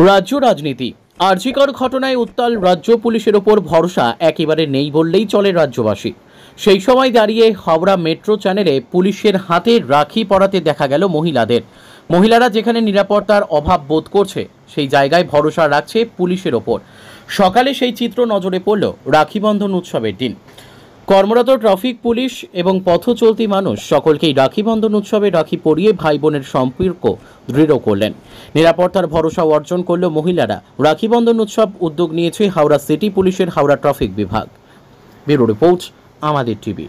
রাজ্য রাজনীতি। আরজিকর ঘটনায় উত্তাল রাজ্য পুলিশের ওপর ভরসা একেবারে নেই বললেই চলে রাজ্যবাসী। সেই সময় দাঁড়িয়ে হাওড়া মেট্রো চ্যানেলে পুলিশের হাতে রাখি পরাতে দেখা গেল মহিলাদের। মহিলারা যেখানে নিরাপত্তার অভাব বোধ করছে সেই জায়গায় ভরসা রাখছে পুলিশের ওপর। সকালে সেই চিত্র নজরে পড়ল রাখি বন্ধন উৎসবের দিন। কর্মরত ট্রাফিক পুলিশ এবং পথ চলতি মানুষ সকলকেই রাখি বন্ধন উৎসবে রাখি পরিয়ে ভাই বোনের সম্পর্ক দৃঢ় করলেন। নিরাপত্তার ভরসা অর্জন করল মহিলারা। রাখি বন্ধন উৎসব উদ্যোগ নিয়েছে হাওড়া সিটি পুলিশের হাওড়া ট্রাফিক বিভাগ। ব্যুরো রিপোর্ট, আমাদের টিভি।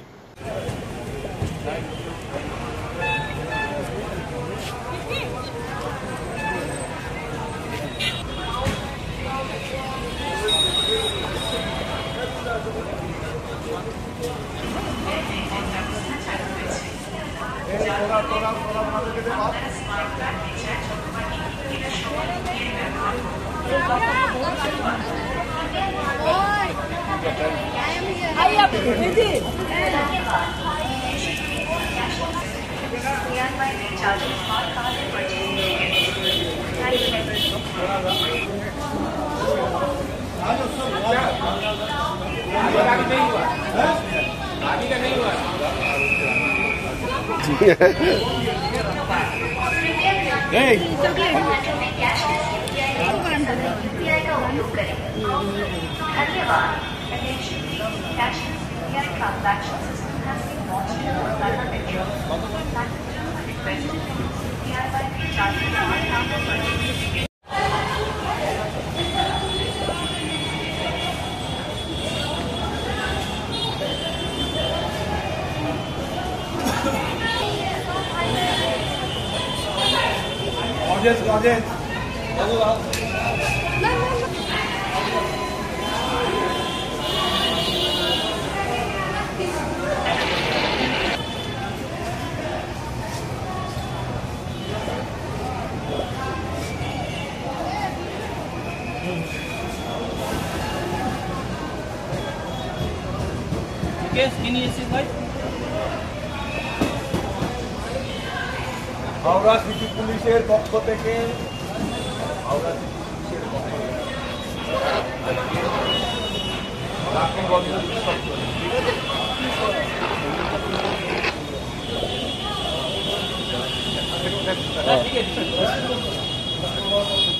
হাওড়া সিটি পুলিশের পক্ষ থেকে হাওড়া সিটি পুলিশের পক্ষ থেকে রাখি বন্ধন উৎসব চলছে।